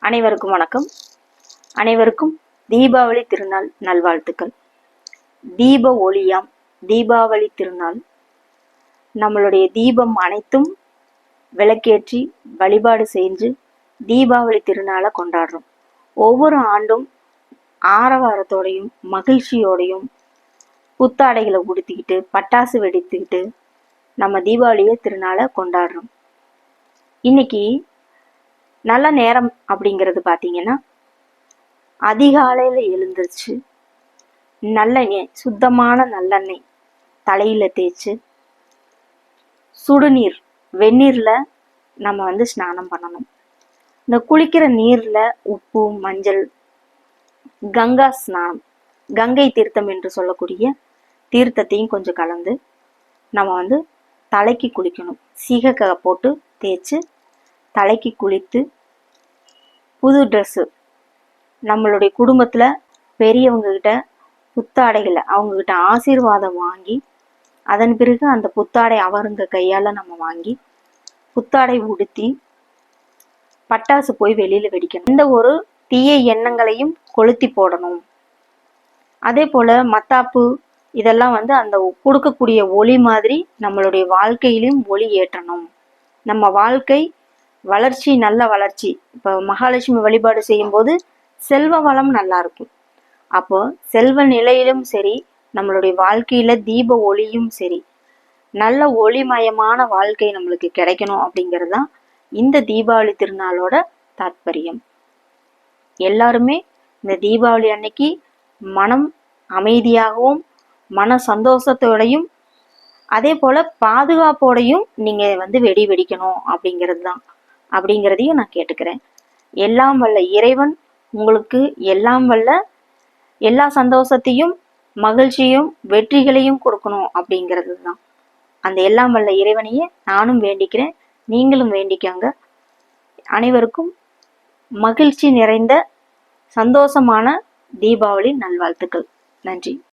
அனைவருக்கும் வணக்கம். அனைவருக்கும் தீபாவளி திருநாள் நல்வாழ்த்துக்கள். தீப ஒளியாம் தீபாவளி திருநாள். நம்மளுடைய தீபம் அனைத்தும் விளக்கேற்றி வழிபாடு செஞ்சு தீபாவளி திருநாளை கொண்டாடுறோம். ஒவ்வொரு ஆண்டும் ஆரவாரத்தோடையும் மகிழ்ச்சியோடையும் புத்தாடைகளை உடுத்திக்கிட்டு பட்டாசு வெடித்துக்கிட்டு நம்ம தீபாவளியை திருநாளை கொண்டாடுறோம். இன்னைக்கு நல்ல நேரம் அப்படிங்கிறது பார்த்தீங்கன்னா, அதிகாலையில் எழுந்திருச்சு நல்லெண்ணெய், சுத்தமான நல்லெண்ணெய் தலையில் தேய்ச்சி சுடுநீர் வெந்நீரில் நம்ம ஸ்நானம் பண்ணணும். இந்த குளிக்கிற நீரில் உப்பு மஞ்சள் கங்கா ஸ்நானம், கங்கை தீர்த்தம் என்று சொல்லக்கூடிய தீர்த்தத்தையும் கொஞ்சம் கலந்து நம்ம தலைக்கு குளிக்கணும். சீகக்காய் போட்டு தேய்ச்சி தலைக்கு குளித்து புது ட்ரெஸ்ஸு, நம்மளுடைய குடும்பத்தில் பெரியவங்ககிட்ட புத்தாடைகளை அவங்கக்கிட்ட ஆசீர்வாதம் வாங்கி அதன் பிறகு அந்த புத்தாடை அவருங்க கையால் நம்ம வாங்கி புத்தாடை உடுத்தி பட்டாசு போய் வெளியில் வெடிக்கணும். எந்த ஒரு தீய எண்ணங்களையும் கொளுத்தி போடணும். அதே போல் மத்தாப்பு இதெல்லாம் அந்த கொடுக்கக்கூடிய ஒளி மாதிரி நம்மளுடைய வாழ்க்கையிலும் ஒளி ஏற்றணும். நம்ம வாழ்க்கை வளர்ச்சி, நல்ல வளர்ச்சி. இப்போ மகாலட்சுமி வழிபாடு செய்யும்போது செல்வ வளம் நல்லா இருக்கும். அப்போ செல்வ நிலையிலும் சரி, நம்மளுடைய வாழ்க்கையில தீப ஒளியும் சரி, நல்ல ஒளிமயமான வாழ்க்கை நம்மளுக்கு கிடைக்கணும். அப்படிங்கிறது தான் இந்த தீபாவளி திருநாளோட தாற்பயம். எல்லாருமே இந்த தீபாவளி அன்னைக்கு மனம் அமைதியாகவும் மன சந்தோஷத்தோடையும் அதே போல பாதுகாப்போடையும் நீங்க வெடி வெடிக்கணும் அப்படிங்கிறதையும் நான் கேட்டுக்கிறேன். எல்லாம் வல்ல இறைவன் உங்களுக்கு எல்லாம் வல்ல எல்லா சந்தோஷத்தையும் மகிழ்ச்சியும் வெற்றிகளையும் கொடுக்கணும் அப்படிங்கிறது தான். அந்த எல்லாம் வல்ல இறைவனையே நானும் வேண்டிக்கிறேன், நீங்களும் வேண்டிக்கோங்க. அனைவருக்கும் மகிழ்ச்சி நிறைந்த சந்தோஷமான தீபாவளி நல்வாழ்த்துக்கள். நன்றி.